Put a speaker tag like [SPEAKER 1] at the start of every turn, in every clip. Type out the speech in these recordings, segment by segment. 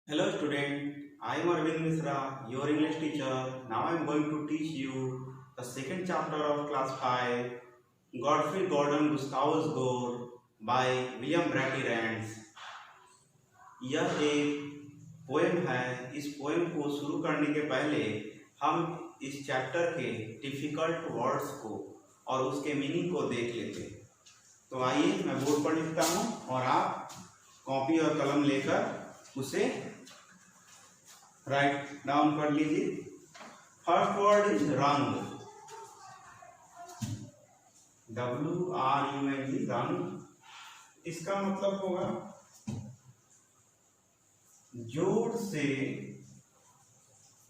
[SPEAKER 1] Hello student, I am Arvind Misra, your English teacher. Now I am going to teach you the second chapter of class 5, Godfrey Gordon Gustavus Gore by William Bratty Rands. यह एक poem है। इस poem को शुरू करने के पहले हम इस चैप्टर के डिफिकल्ट वर्ड्स को और उसके मीनिंग को देख लेते हैं। तो आइए मैं बोर्ड पर लिखता हूँ और आप कॉपी और कलम लेकर उसे राइट डाउन कर लीजिए। फर्स्ट वर्ड इज रंग, WRUNG, रंग। इसका मतलब होगा जोर से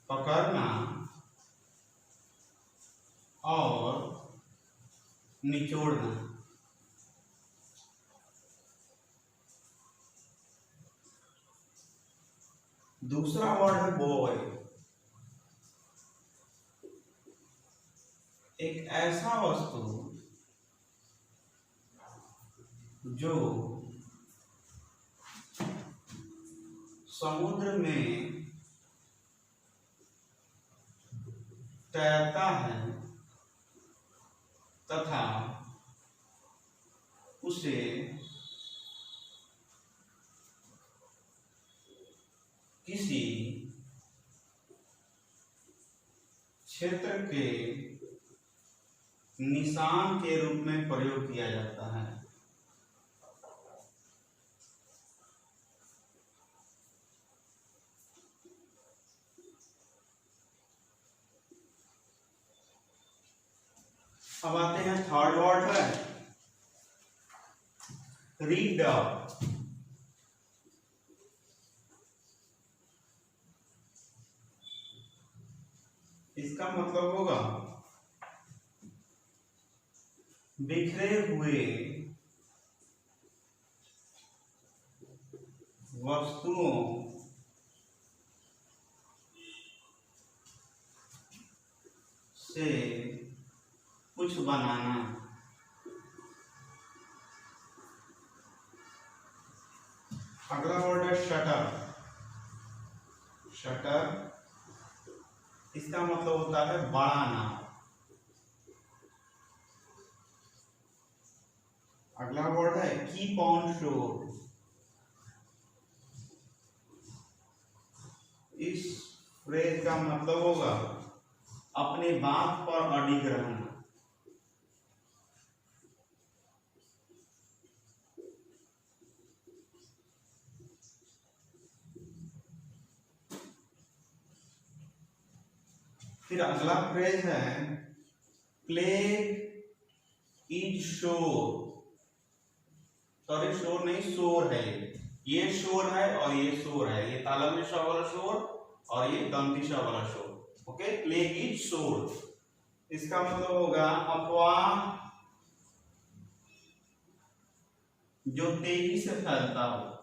[SPEAKER 1] पकड़ना और निचोड़ना। दूसरा वर्ड है बॉय, एक ऐसा वस्तु जो समुद्र में तैरता है तथा उसे किसी क्षेत्र के निशान के रूप में प्रयोग किया जाता है। अब आते हैं थर्ड वर्ड है रीड। इसका मतलब होगा बिखरे हुए वस्तुओं से कुछ बनाना। अगला वर्ड है शटर। शटर इसका मतलब होता है बढ़ाना। अगला वर्ड है कीप ऑन शोर। इस फ्रेज का मतलब होगा अपने बात पर अडिग रहना। फिर अगला फ्रेज है प्लेग इज शोर। सॉरी, शोर नहीं, शोर है। ये शोर है और ये शोर है। ये तालव्य श वाला शोर और ये दंती श वाला शोर। ओके, प्लेग इज शोर। इसका मतलब होगा अफवाह जो तेजी से फैलता हो।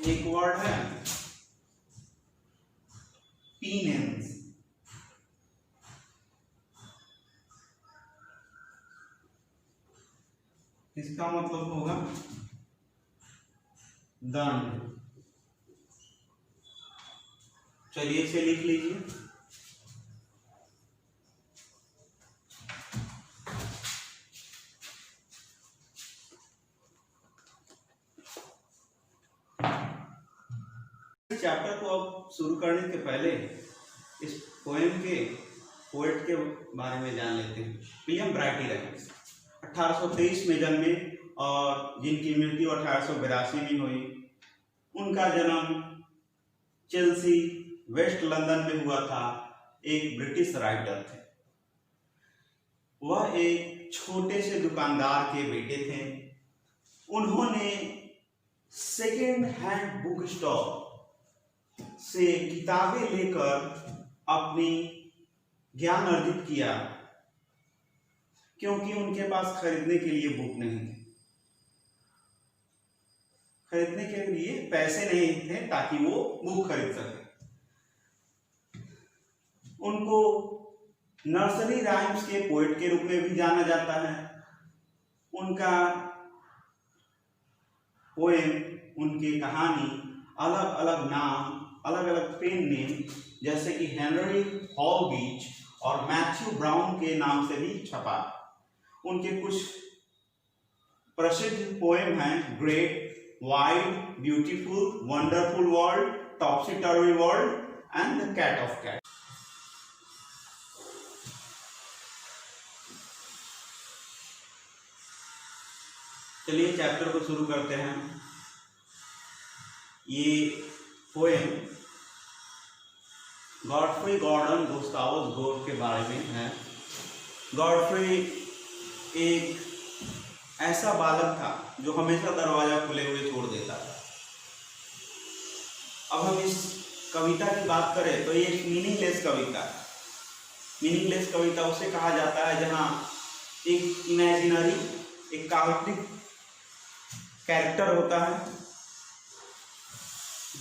[SPEAKER 1] एक वर्ड है पीनेंस। इसका मतलब होगा दंड। चलिए इसे लिख लीजिए। चैप्टर को अब शुरू करने के पहले इस पोएम के पोएट के बारे में जान लेते हैं। विलियम ब्राइटी रैंड्स 1823 में जन्मे और जिनकी मृत्यु 1882 में हुई। उनका जन्म चेल्सी वेस्ट लंदन में हुआ था। एक ब्रिटिश राइटर थे। वह एक छोटे से दुकानदार के बेटे थे। उन्होंने सेकेंड हैंड बुक स्टॉल से किताबें लेकर अपनी ज्ञान अर्जित किया, क्योंकि उनके पास खरीदने के लिए बुक नहीं थे, खरीदने के लिए पैसे नहीं थे ताकि वो बुक खरीद सके। उनको नर्सरी राइम्स के पोएट के रूप में भी जाना जाता है। उनका पोएम, उनकी कहानी अलग अलग नाम, अलग अलग पेन नेम जैसे कि हेनरी हॉलबीच और मैथ्यू ब्राउन के नाम से भी छपा। उनके कुछ प्रसिद्ध पोएम हैं great, wide, beautiful, wonderful world, topsy turvy world and the cat of cat. चलिए चैप्टर को शुरू करते हैं। ये पोएम गॉडफ्री गॉर्डन गुस्तावस गोर के बारे में है। गॉडफ्री एक ऐसा बालक था जो हमेशा दरवाजा खुले हुए छोड़ देता था। अब हम इस कविता की बात करें तो ये एक मीनिंगलेस कविता है। मीनिंगलेस कविता उसे कहा जाता है जहाँ एक इमेजिनरी, एक काल्पनिक कैरेक्टर होता है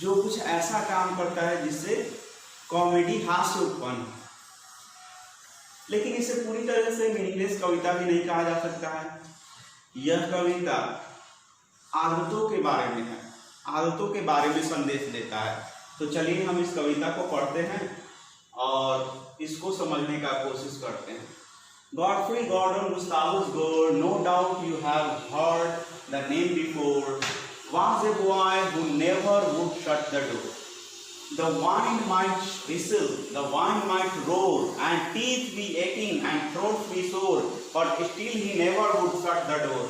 [SPEAKER 1] जो कुछ ऐसा काम करता है जिससे कॉमेडी, हास्य उत्पन्न हो। लेकिन इसे पूरी तरह से मीनिंगलेस कविता भी नहीं कहा जा सकता है। यह कविता आदतों के बारे में है, आदतों के बारे में संदेश देता है। तो चलिए हम इस कविता को पढ़ते हैं और इसको समझने का कोशिश करते हैं। Godfrey Gordon Gustavus Gore, no doubt you have heard the name before, was a boy who never would shut the door. The wind might whistle, the wind might roar, and teeth be aching and throat be sore, but still he never would shut the door.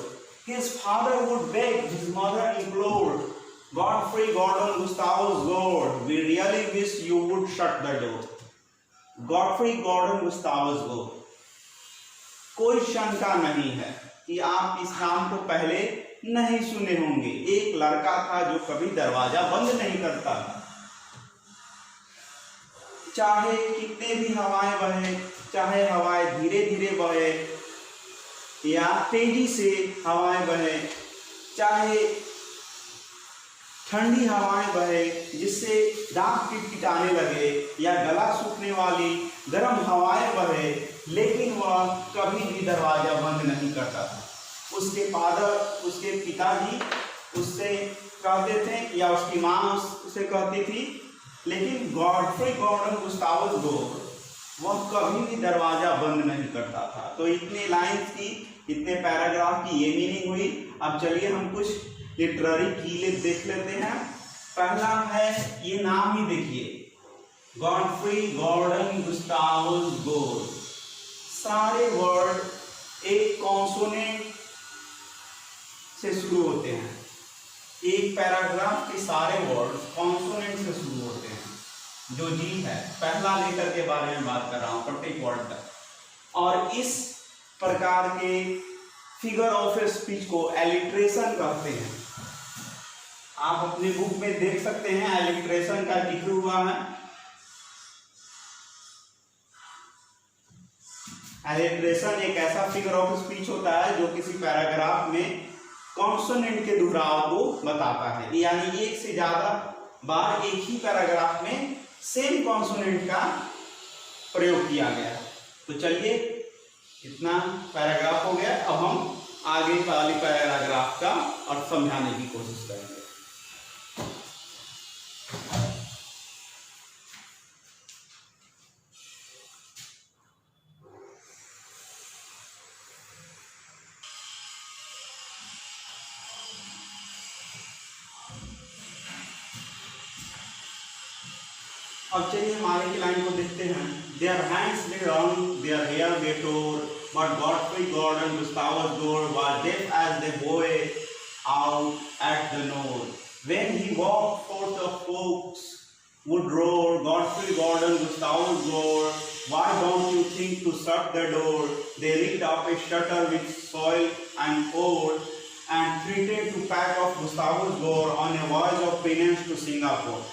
[SPEAKER 1] His father would beg, his mother implored, Godfrey Gordon Gustavus Gore, we really wish you would shut the door. Godfrey Gordon Gustavus Gore. कोई शंका नहीं है कि आप इस नाम को पहले नहीं सुने होंगे। एक लड़का था जो कभी दरवाजा बंद नहीं करता था। चाहे कितने भी हवाएं बहे, चाहे हवाएं धीरे धीरे बहे या तेजी से हवाएं बहे, चाहे ठंडी हवाएं बहे जिससे दांत पिटपिटाने लगे या गला सूखने वाली गर्म हवाएं बहे, लेकिन वह कभी भी दरवाजा बंद नहीं करता था। उसके फादर, उसके पिताजी उससे कहते थे या उसकी माँ उससे कहती थी, लेकिन गॉडफ्री गॉर्डन गुस्तावस गोर वह कभी भी दरवाजा बंद नहीं करता था। तो इतने लाइन्स की, इतने पैराग्राफ की ये मीनिंग हुई। अब चलिए हम कुछ लिटरेरी कीले देख लेते हैं। पहला है, ये नाम ही देखिए, गॉडफ्री गॉर्डन गुस्तावस गोर। सारे वर्ड एक कॉन्सोनेंट से शुरू होते हैं। एक पैराग्राफ के सारे वर्ड कॉन्सोनेंट से शुरू होते हैं। जो जी है, पहला लेटर के बारे में बात कर रहा हूं, प्रत्येक वर्ड का। और इस प्रकार के फिगर ऑफ स्पीच को एलिट्रेशन कहते हैं। आप अपनी बुक में देख सकते हैं, एलिट्रेशन का जिक्र हुआ है। एलिट्रेशन एक ऐसा फिगर ऑफ स्पीच होता है जो किसी पैराग्राफ में कॉन्सोनेंट के दोहराव को बताता है, यानी एक से ज्यादा बार एक ही पैराग्राफ में सेम कॉन्सोनेंट का प्रयोग किया गया। तो चलिए, इतना पैराग्राफ हो गया। अब हम आगे वाली पैराग्राफ का अर्थ समझाने की कोशिश करेंगे। अब चलिए हम आगे की लाइन को देखते हैं। Their hands they wrung, their hair they tore, but Gottfried Gordon Gustavus Gore was deaf as the boy out at the north. When he walked forth, the folks would roar, Gottfried Gordon Gustavus Gore, why don't you think to shut the door? They rigged up a shutter with soil and ore and threatened to pack off Gustavus Gore on a voyage of penance to Singapore.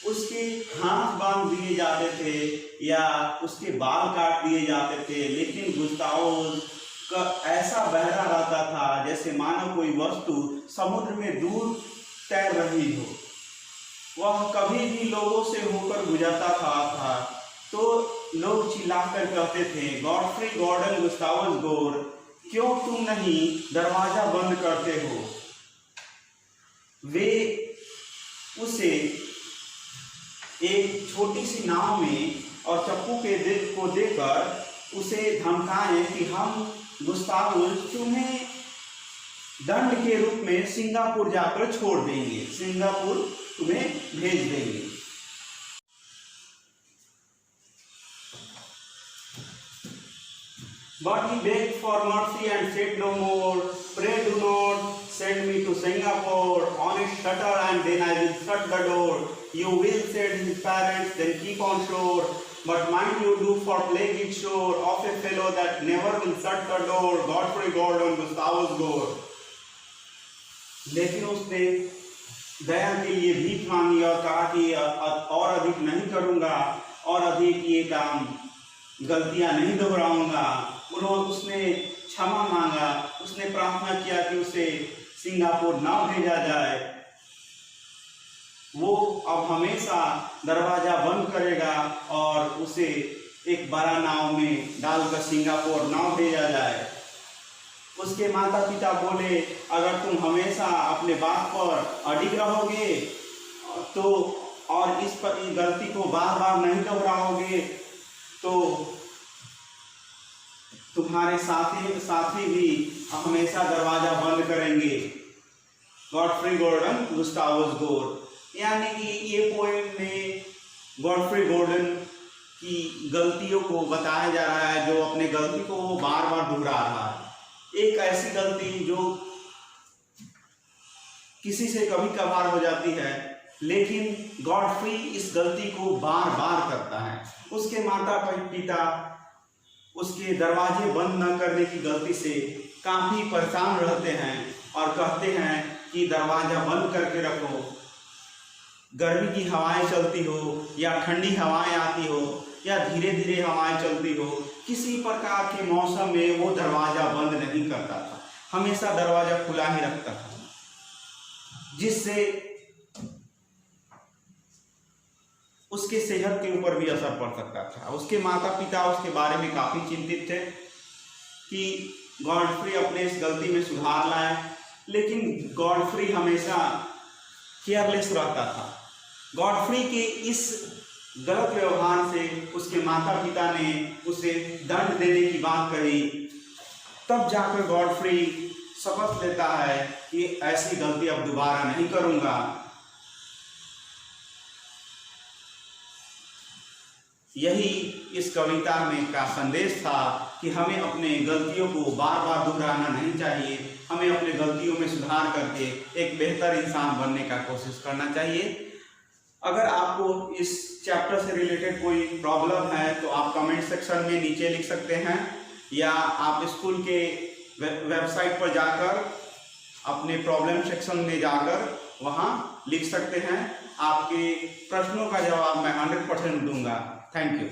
[SPEAKER 1] उसके हाथ बांध दिए जाते थे या उसके बाल काट दिए जाते थे, लेकिन गुस्तावोस का ऐसा बहरा रहता था जैसे मानो कोई वस्तु समुद्र में दूर तैर रही हो। वह कभी भी लोगों से होकर गुजरता था तो लोग चिल्लाकर कहते थे, गॉडफ्री गॉर्डन गुस्तावस गोर, क्यों तुम नहीं दरवाजा बंद करते हो? वे उसे एक छोटी सी नाव में और चप्पू के को देकर उसे धमकाएं कि हम गुस्तावस तुम्हें दंड के रूप में सिंगापुर जाकर छोड़ देंगे, सिंगापुर तुम्हें भेज देंगे। But he begged for mercy and said no more, pray do not send me to Singapore, on a shutter and then I will shut the door. You will, said his parents, then keep on shore, but mind you do for plague it sure of a fellow that never will shut the door, Gottfried Gordon Gustavus Gore. लेकिन उसने दया के लिए भीख मांगी और कहा कि और अधिक नहीं करूँगा और अधिक ये काम गलतियाँ नहीं दोहराऊँगा। उसने क्षमा मांगा, उसने प्रार्थना किया कि उसे सिंगापुर न भेजा जाए। वो अब हमेशा दरवाजा बंद करेगा और उसे एक बड़ा नाव में डालकर सिंगापुर न भेजा जाए। उसके माता पिता बोले, अगर तुम हमेशा अपने बात पर अडिग रहोगे तो और इस पर गलती को बार बार नहीं दोहराओगे तो तुम्हारे साथी भी हमेशा दरवाजा बंद करेंगे। गॉडफ्री गॉर्डन गुस्तावस गोर, यानी कि ये पोएम में गॉडफ्री गॉर्डन की गलतियों को बताया जा रहा है, जो अपने गलती को वो बार बार दोहरा रहा है। एक ऐसी गलती जो किसी से कभी कभार हो जाती है, लेकिन गॉडफ्री इस गलती को बार बार करता है। उसके माता पिता उसके दरवाजे बंद न करने की गलती से काफ़ी परेशान रहते हैं और कहते हैं कि दरवाज़ा बंद करके रखो। गर्मी की हवाएं चलती हो या ठंडी हवाएं आती हो या धीरे धीरे हवाएं चलती हो, किसी प्रकार के मौसम में वो दरवाज़ा बंद नहीं करता था, हमेशा दरवाज़ा खुला ही रखता था, जिससे उसके सेहत के ऊपर भी असर पड़ सकता था। उसके माता पिता उसके बारे में काफ़ी चिंतित थे कि गॉडफ्री अपने इस गलती में सुधार लाए, लेकिन गॉडफ्री हमेशा केयरलेस रहता था। गॉडफ्री के इस गलत व्यवहार से उसके माता पिता ने उसे दंड देने की बात कही। तब जाकर गॉडफ्री शपथ लेता है कि ऐसी गलती अब दोबारा नहीं करूँगा। यही इस कविता में का संदेश था कि हमें अपने गलतियों को बार बार दोहराना नहीं चाहिए, हमें अपने गलतियों में सुधार करके एक बेहतर इंसान बनने का कोशिश करना चाहिए। अगर आपको इस चैप्टर से रिलेटेड कोई प्रॉब्लम है तो आप कमेंट सेक्शन में नीचे लिख सकते हैं, या आप स्कूल के वेबसाइट पर जाकर अपने प्रॉब्लम सेक्शन में जाकर वहाँ लिख सकते हैं। आपके प्रश्नों का जवाब मैं 100% दूंगा। Thank you.